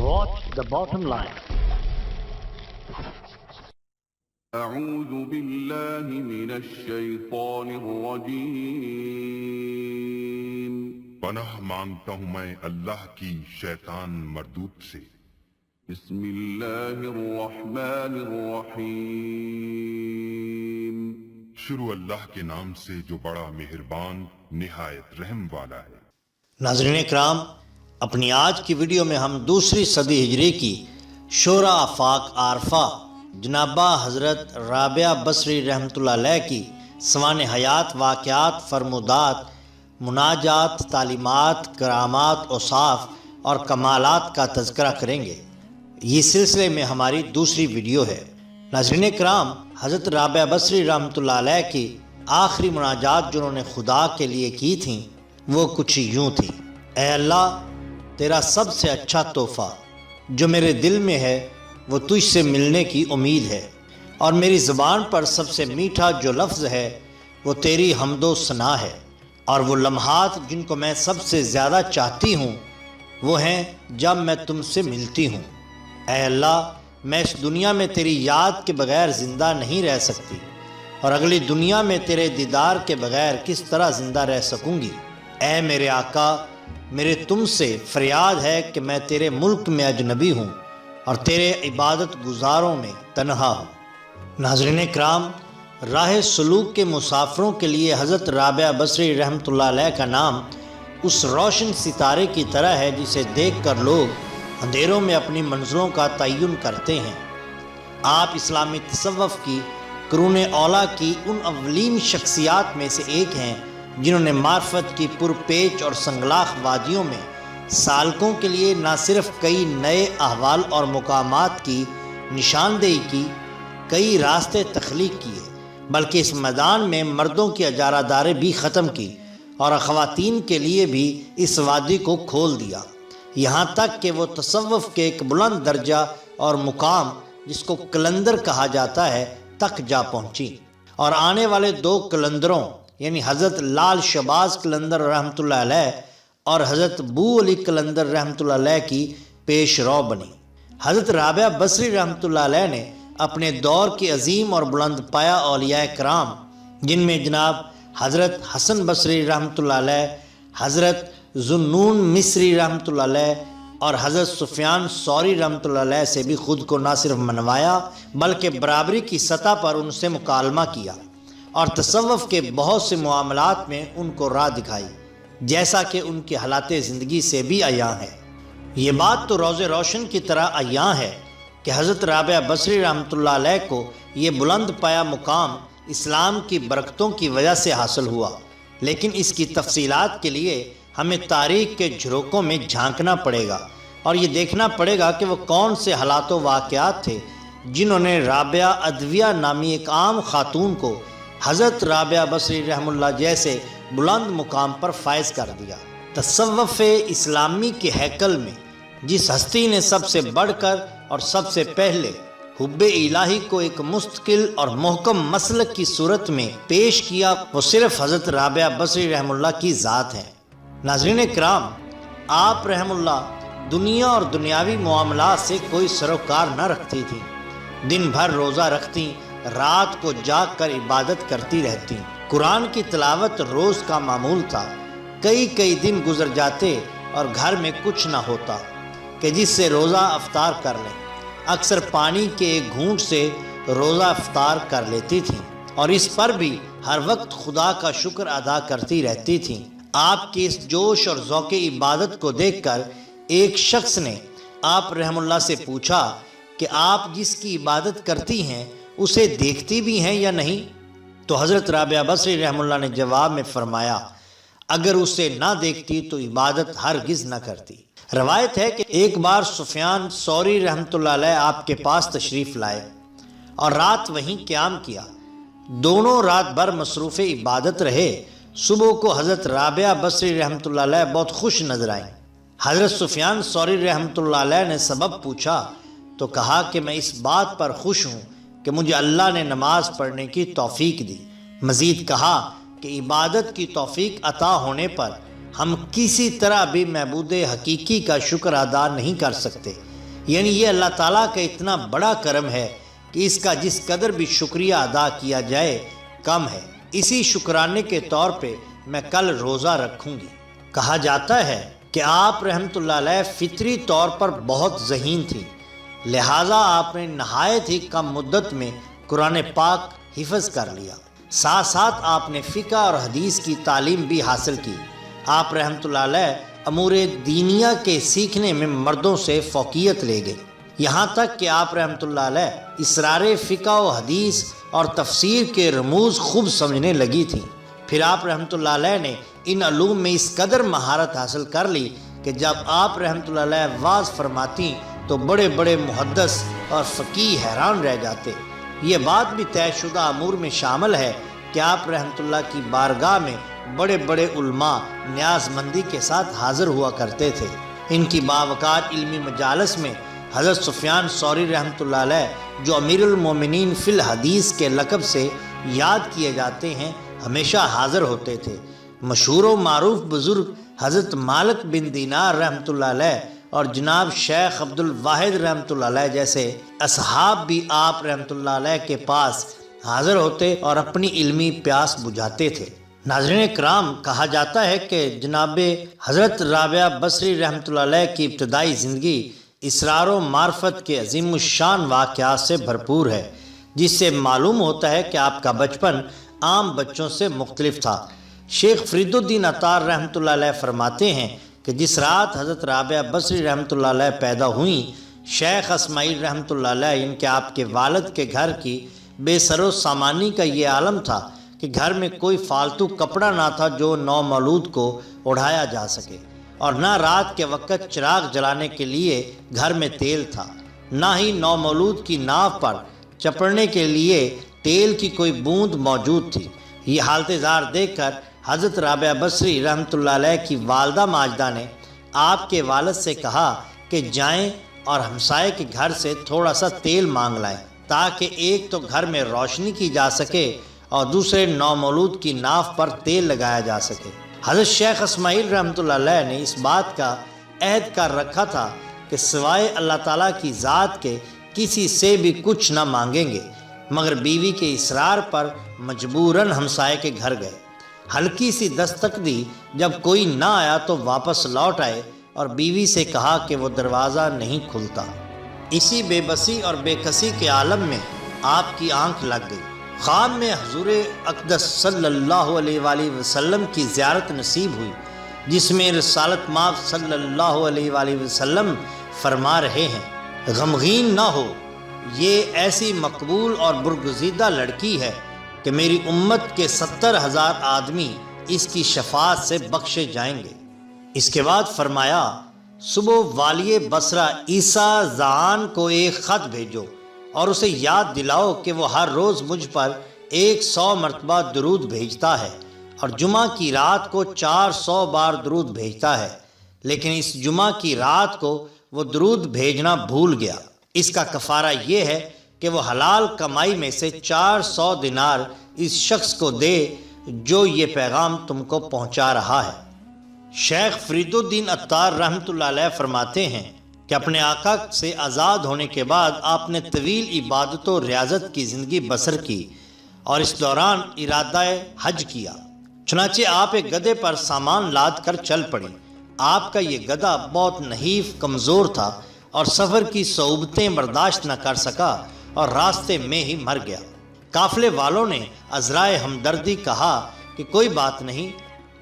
Watch the bottom line. أعوذ بالله من الشیطان الرجیم پناہ مانگتا ہوں میں اللہ کی شیطان مردود سے۔ بسم اللہ الرحمن الرحیم شروع اللہ کے نام سے جو بڑا مہربان نہایت رحم والا ہے۔ ناظرین اکرام، اپنی آج کی ویڈیو میں ہم دوسری صدی ہجری کی شورا آفاق عارفہ جنابہ حضرت رابعہ بصری رحمۃ اللہ علیہ کی سوانح حیات واقعات، فرمودات، مناجات، تعلیمات، کرامات، اوصاف اور کمالات کا تذکرہ کریں گے۔ یہ سلسلے میں ہماری دوسری ویڈیو ہے۔ ناظرین اکرام، حضرت رابعہ بصری رحمۃ اللہ علیہ کی آخری مناجات جو انہوں نے خدا کے لیے کی تھیں وہ کچھ یوں تھی: اے اللہ، تیرا سب سے اچھا تحفہ جو میرے دل میں ہے وہ تجھ سے ملنے کی امید ہے، اور میری زبان پر سب سے میٹھا جو لفظ ہے وہ تیری حمد و ثنا ہے، اور وہ لمحات جن کو میں سب سے زیادہ چاہتی ہوں وہ ہیں جب میں تم سے ملتی ہوں۔ اے اللہ، میں اس دنیا میں تیری یاد کے بغیر زندہ نہیں رہ سکتی، اور اگلی دنیا میں تیرے دیدار کے بغیر کس طرح زندہ رہ سکوں گی۔ اے میرے آقا، میرے تم سے فریاد ہے کہ میں تیرے ملک میں اجنبی ہوں اور تیرے عبادت گزاروں میں تنہا ہوں۔ ناظرین اکرام، راہ سلوک کے مسافروں کے لیے حضرت رابعہ بصری رحمۃ اللہ علیہ کا نام اس روشن ستارے کی طرح ہے جسے دیکھ کر لوگ اندھیروں میں اپنی منزلوں کا تعین کرتے ہیں۔ آپ اسلامی تصوف کی قرون اولیٰ کی ان اولین شخصیات میں سے ایک ہیں جنہوں نے معرفت کی پرپیچ اور سنگلاخ وادیوں میں سالکوں کے لیے نہ صرف کئی نئے احوال اور مقامات کی نشاندہی کی، کئی راستے تخلیق کیے، بلکہ اس میدان میں مردوں کی اجارہ داری بھی ختم کی اور خواتین کے لیے بھی اس وادی کو کھول دیا، یہاں تک کہ وہ تصوف کے ایک بلند درجہ اور مقام جس کو قلندر کہا جاتا ہے تک جا پہنچی، اور آنے والے دو قلندروں یعنی حضرت لال شہباز قلندر رحمۃ اللہ علیہ اور حضرت بو علی قلندر رحمۃ اللہ علیہ کی پیش رو بنی۔ حضرت رابعہ بصری رحمۃ اللہ علیہ نے اپنے دور کے عظیم اور بلند پایہ اولیاء کرام جن میں جناب حضرت حسن بصری رحمۃ اللہ علیہ، حضرت ذوالنون مصری رحمۃ اللہ علیہ اور حضرت سفیان ثوری رحمۃ اللہ علیہ سے بھی خود کو نہ صرف منوایا بلکہ برابری کی سطح پر ان سے مکالمہ کیا، اور تصوف کے بہت سے معاملات میں ان کو راہ دکھائی، جیسا کہ ان کے حالات زندگی سے بھی عیاں ہے۔ یہ بات تو روز روشن کی طرح عیاں ہے کہ حضرت رابعہ بصری رحمۃ اللہ علیہ کو یہ بلند پایہ مقام اسلام کی برکتوں کی وجہ سے حاصل ہوا، لیکن اس کی تفصیلات کے لیے ہمیں تاریخ کے جھروکوں میں جھانکنا پڑے گا اور یہ دیکھنا پڑے گا کہ وہ کون سے حالات و واقعات تھے جنہوں نے رابعہ ادویہ نامی ایک عام خاتون کو حضرت رابعہ بصری رحمۃ اللہ جیسے بلند مقام پر فائز کر دیا۔ تصوف اسلامی کے ہیکل میں جس ہستی نے سب سے بڑھ کر اور سب سے پہلے حب الہی کو ایک مستقل اور محکم مسلک کی صورت میں پیش کیا وہ صرف حضرت رابعہ بصری رحمۃ اللہ کی ذات ہے۔ ناظرین اکرام، آپ رحم اللہ دنیا اور دنیاوی معاملات سے کوئی سروکار نہ رکھتی تھی، دن بھر روزہ رکھتی، رات کو جاگ کر عبادت کرتی رہتی، قرآن کی تلاوت روز کا معمول تھا، کئی دن گزر جاتے اور گھر میں کچھ نہ ہوتا کہ جس سے روزہ افطار کر لیں، اکثر پانی کے ایک گھونٹ سے روزہ افطار کر لیتی تھیں، اور اس پر بھی ہر وقت خدا کا شکر ادا کرتی رہتی تھیں۔ آپ کے اس جوش اور ذوق عبادت کو دیکھ کر ایک شخص نے آپ رحم اللہ سے پوچھا کہ آپ جس کی عبادت کرتی ہیں اسے دیکھتی بھی ہیں یا نہیں؟ تو حضرت رابعہ بصری رحم اللہ نے جواب میں فرمایا، اگر اسے نہ دیکھتی تو عبادت ہرگز نہ کرتی۔ روایت ہے کہ ایک بار سفیان ثوری رحمۃ اللہ علیہ آپ کے پاس تشریف لائے اور رات وہیں قیام کیا، دونوں رات بھر مصروف عبادت رہے۔ صبح کو حضرت رابعہ بصری رحمۃ اللہ علیہ بہت خوش نظر آئیں۔ حضرت سفیان ثوری رحمۃ اللہ علیہ نے سبب پوچھا تو کہا کہ میں اس بات پر خوش ہوں کہ مجھے اللہ نے نماز پڑھنے کی توفیق دی۔ مزید کہا کہ عبادت کی توفیق عطا ہونے پر ہم کسی طرح بھی معبود حقیقی کا شکر ادا نہیں کر سکتے، یعنی یہ اللہ تعالیٰ کا اتنا بڑا کرم ہے کہ اس کا جس قدر بھی شکریہ ادا کیا جائے کم ہے۔ اسی شکرانے کے طور پہ میں کل روزہ رکھوں گی۔ کہا جاتا ہے کہ آپ رحمۃ اللہ علیہ فطری طور پر بہت ذہین تھی، لہٰذا آپ نے نہایت ہی کم مدت میں قرآن پاک حفظ کر لیا۔ ساتھ ساتھ آپ نے فقہ اور حدیث کی تعلیم بھی حاصل کی۔ آپ رحمۃ اللہ علیہ امور دینیہ کے سیکھنے میں مردوں سے فوقیت لے گئے، یہاں تک کہ آپ رحمۃ اللہ علیہ اسرار فقہ و حدیث اور تفسیر کے رموز خوب سمجھنے لگی تھی۔ پھر آپ رحمۃ اللہ علیہ نے ان علوم میں اس قدر مہارت حاصل کر لی کہ جب آپ رحمۃ اللہ علیہ واعظ فرماتی تو بڑے بڑے محدث اور فقیہ حیران رہ جاتے۔ یہ بات بھی طے شدہ امور میں شامل ہے کہ آپ رحمۃ اللہ کی بارگاہ میں بڑے بڑے علماء نیاز مندی کے ساتھ حاضر ہوا کرتے تھے۔ ان کی باوقار علمی مجالس میں حضرت سفیان ثوری رحمۃ اللہ علیہ جو امیر المومنین فی الحدیث کے لقب سے یاد کیے جاتے ہیں ہمیشہ حاضر ہوتے تھے۔ مشہور و معروف بزرگ حضرت مالک بن دینار رحمۃ اللہ علیہ اور جناب شیخ عبد الواحد رحمۃ اللہ علیہ جیسے اصحاب بھی آپ رحمۃ اللہ علیہ کے پاس حاضر ہوتے اور اپنی علمی پیاس بجھاتے تھے۔ ناظرین کرام، کہا جاتا ہے کہ جناب حضرت رابعہ بصری رحمۃ اللہ علیہ کی ابتدائی زندگی اسرار و معرفت کے عظیم الشان واقعات سے بھرپور ہے، جس سے معلوم ہوتا ہے کہ آپ کا بچپن عام بچوں سے مختلف تھا۔ شیخ فرید الدین عطار رحمۃ اللہ علیہ فرماتے ہیں کہ جس رات حضرت رابعہ بصری رحمۃ اللہ علیہ پیدا ہوئیں، شیخ اسماعیل رحمۃ اللہ علیہ ان کے آپ کے والد کے گھر کی بے سر و سامانی کا یہ عالم تھا کہ گھر میں کوئی فالتو کپڑا نہ تھا جو نومولود کو اڑھایا جا سکے، اور نہ رات کے وقت چراغ جلانے کے لیے گھر میں تیل تھا، نہ ہی نومولود کی ناو پر چپڑنے کے لیے تیل کی کوئی بوند موجود تھی۔ یہ حالت زار دیکھ کر حضرت رابعہ بصری رحمۃ اللہ علیہ کی والدہ ماجدہ نے آپ کے والد سے کہا کہ جائیں اور ہمسائے کے گھر سے تھوڑا سا تیل مانگ لائیں، تاکہ ایک تو گھر میں روشنی کی جا سکے اور دوسرے نومولود کی ناف پر تیل لگایا جا سکے۔ حضرت شیخ اسماعیل رحمۃ اللہ علیہ نے اس بات کا عہد کر رکھا تھا کہ سوائے اللہ تعالیٰ کی ذات کے کسی سے بھی کچھ نہ مانگیں گے، مگر بیوی کے اصرار پر مجبوراً ہمسائے کے گھر گئے۔ ہلکی سی دستک دی، جب کوئی نہ آیا تو واپس لوٹ آئے اور بیوی سے کہا کہ وہ دروازہ نہیں کھلتا۔ اسی بے بسی اور بے کسی کے عالم میں آپ کی آنکھ لگ گئی۔ خواب میں حضور اقدس صلی اللہ علیہ وآلہ وسلم کی زیارت نصیب ہوئی، جس میں رسالت مآب صلی اللہ علیہ وآلہ وسلم فرما رہے ہیں، غمگین نہ ہو، یہ ایسی مقبول اور برگزیدہ لڑکی ہے کہ میری امت کے 70,000 آدمی اس کی شفاعت سے بخشے جائیں گے۔ اس کے بعد فرمایا، صبح والی بصرہ عیسیٰ زعان کو ایک خط بھیجو اور اسے یاد دلاؤ کہ وہ ہر روز مجھ پر 100 مرتبہ درود بھیجتا ہے اور جمعہ کی رات کو 400 بار درود بھیجتا ہے، لیکن اس جمعہ کی رات کو وہ درود بھیجنا بھول گیا۔ اس کا کفارہ یہ ہے کہ وہ حلال کمائی میں سے 400 دینار اس شخص کو دے جو یہ پیغام تم کو پہنچا رہا ہے۔ شیخ فرید الدین عطار رحمۃ اللہ علیہ فرماتے ہیں کہ اپنے آقا سے آزاد ہونے کے بعد آپ نے طویل عبادت و ریاضت کی زندگی بسر کی اور اس دوران ارادہ حج کیا۔ چنانچہ آپ ایک گدھے پر سامان لاد کر چل پڑے۔ آپ کا یہ گدھا بہت نحیف کمزور تھا اور سفر کی صعوبتیں برداشت نہ کر سکا اور راستے میں ہی مر گیا۔ قافلے والوں نے عذرائے ہمدردی کہا کہ کوئی بات نہیں،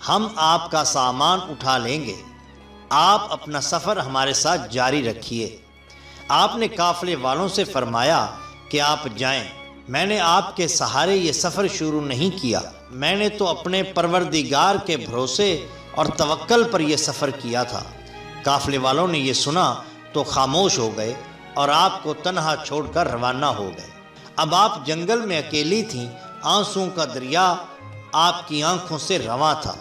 ہم آپ کا سامان اٹھا لیں گے، آپ اپنا سفر ہمارے ساتھ جاری رکھیے۔ آپ نے قافلے والوں سے فرمایا کہ آپ جائیں، میں نے آپ کے سہارے یہ سفر شروع نہیں کیا، میں نے تو اپنے پروردگار کے بھروسے اور توکل پر یہ سفر کیا تھا۔ قافلے والوں نے یہ سنا تو خاموش ہو گئے اور آپ کو تنہا چھوڑ کر روانہ ہو گئے۔ اب آپ جنگل میں اکیلی تھیں، آنسوں کا دریا آپ کی آنکھوں سے رواں تھا۔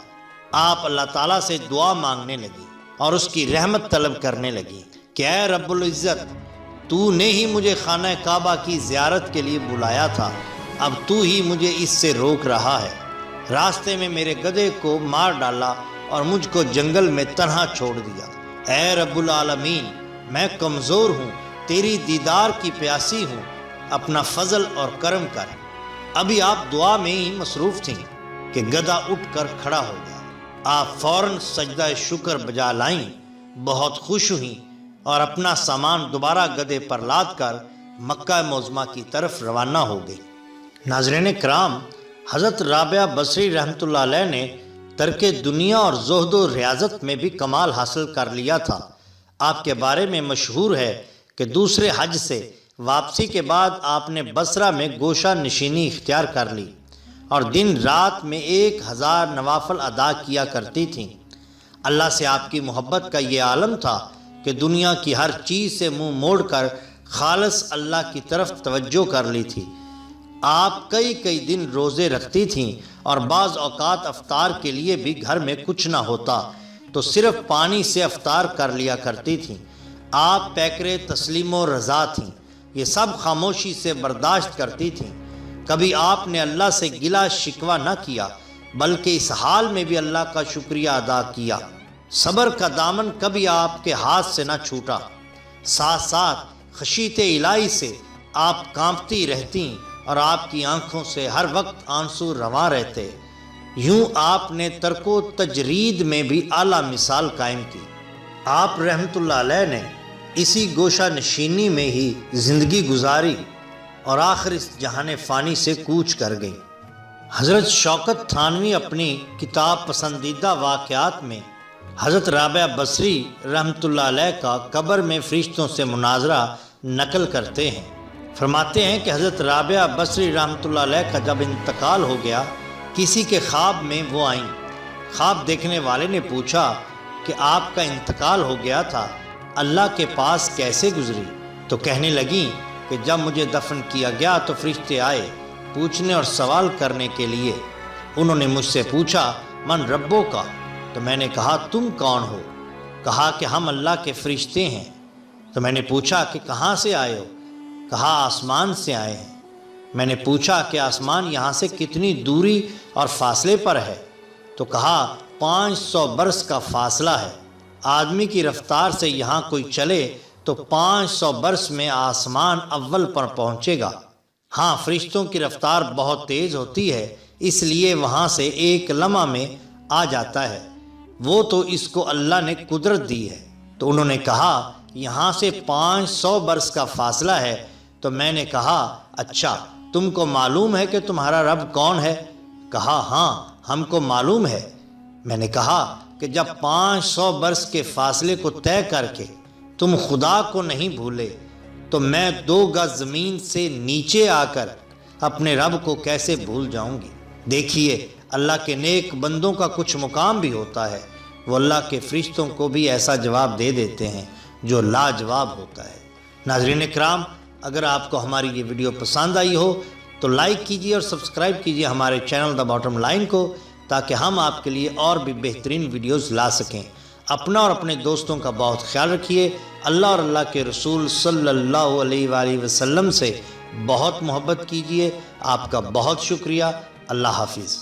آپ اللہ تعالیٰ سے دعا مانگنے لگی اور اس کی رحمت طلب کرنے لگی کہ اے رب العزت، تو نے ہی مجھے خانہ کعبہ کی زیارت کے لیے بلایا تھا، اب تو ہی مجھے اس سے روک رہا ہے۔ راستے میں میرے گدھے کو مار ڈالا اور مجھ کو جنگل میں تنہا چھوڑ دیا۔ اے رب العالمین، میں کمزور ہوں، تیری دیدار کی پیاسی ہوں، اپنا فضل اور کرم کر۔ ابھی آپ دعا میں ہی مصروف تھیں کہ گدھا اٹھ کر کھڑا ہو گیا۔ آپ فوراً سجدہ شکر بجا لائیں، بہت خوش ہوئیں اور اپنا سامان دوبارہ گدھے پر لاد کر مکہ معظمہ کی طرف روانہ ہو گئی۔ ناظرین کرام، حضرت رابعہ بصری رحمۃ اللہ علیہ نے ترک دنیا اور زہد و ریاضت میں بھی کمال حاصل کر لیا تھا۔ آپ کے بارے میں مشہور ہے کہ دوسرے حج سے واپسی کے بعد آپ نے بصرہ میں گوشہ نشینی اختیار کر لی اور دن رات میں 1000 نوافل ادا کیا کرتی تھیں۔ اللہ سے آپ کی محبت کا یہ عالم تھا کہ دنیا کی ہر چیز سے منہ موڑ کر خالص اللہ کی طرف توجہ کر لی تھی۔ آپ کئی دن روزے رکھتی تھیں اور بعض اوقات افطار کے لیے بھی گھر میں کچھ نہ ہوتا تو صرف پانی سے افطار کر لیا کرتی تھیں۔ آپ پیکرے تسلیم و رضا تھیں، یہ سب خاموشی سے برداشت کرتی تھیں۔ کبھی آپ نے اللہ سے گلہ شکوہ نہ کیا بلکہ اس حال میں بھی اللہ کا شکریہ ادا کیا۔ صبر کا دامن کبھی آپ کے ہاتھ سے نہ چھوٹا۔ ساتھ ساتھ خشیت الہی سے آپ کانپتی رہتی اور آپ کی آنکھوں سے ہر وقت آنسو رواں رہتے۔ یوں آپ نے ترک و تجرید میں بھی اعلیٰ مثال قائم کی۔ آپ رحمت اللہ علیہ نے اسی گوشہ نشینی میں ہی زندگی گزاری اور آخر اس جہان فانی سے کوچ کر گئی۔ حضرت شوکت تھانوی اپنی کتاب پسندیدہ واقعات میں حضرت رابعہ بصری رحمت اللہ علیہ کا قبر میں فرشتوں سے مناظرہ نقل کرتے ہیں۔ فرماتے ہیں کہ حضرت رابعہ بصری رحمت اللہ علیہ کا جب انتقال ہو گیا، کسی کے خواب میں وہ آئیں۔ خواب دیکھنے والے نے پوچھا کہ آپ کا انتقال ہو گیا تھا، اللہ کے پاس کیسے گزری؟ تو کہنے لگیں کہ جب مجھے دفن کیا گیا تو فرشتے آئے پوچھنے اور سوال کرنے کے لیے۔ انہوں نے مجھ سے پوچھا من ربوں کا، تو میں نے کہا تم کون ہو؟ کہا کہ ہم اللہ کے فرشتے ہیں۔ تو میں نے پوچھا کہ کہاں سے آئے ہو؟ کہا آسمان سے آئے ہیں۔ میں نے پوچھا کہ آسمان یہاں سے کتنی دوری اور فاصلے پر ہے؟ تو کہا 500 برس کا فاصلہ ہے۔ آدمی کی رفتار سے یہاں کوئی چلے تو 500 برس میں آسمان اول پر پہنچے گا۔ ہاں، فرشتوں کی رفتار بہت تیز ہوتی ہے، اس لیے وہاں سے ایک لمحہ میں آ جاتا ہے۔ وہ تو اس کو اللہ نے قدرت دی ہے۔ تو انہوں نے کہا یہاں سے 500 برس کا فاصلہ ہے۔ تو میں نے کہا اچھا، تم کو معلوم ہے کہ تمہارا رب کون ہے؟ کہا ہاں ہم کو معلوم ہے۔ میں نے کہا کہ جب 500 برس کے فاصلے کو طے کر کے تم خدا کو نہیں بھولے تو میں 2 گز زمین سے نیچے آ کر اپنے رب کو کیسے بھول جاؤں گی؟ دیکھیے، اللہ کے نیک بندوں کا کچھ مقام بھی ہوتا ہے، وہ اللہ کے فرشتوں کو بھی ایسا جواب دے دیتے ہیں جو لاجواب ہوتا ہے۔ ناظرین کرام، اگر آپ کو ہماری یہ ویڈیو پسند آئی ہو تو لائک کیجیے اور سبسکرائب کیجیے ہمارے چینل دا باٹم لائن کو، تاکہ ہم آپ کے لیے اور بھی بہترین ویڈیوز لا سکیں۔ اپنا اور اپنے دوستوں کا بہت خیال رکھیے۔ اللہ اور اللہ کے رسول صلی اللہ علیہ وآلہ وسلم سے بہت محبت کیجیے۔ آپ کا بہت شکریہ۔ اللہ حافظ۔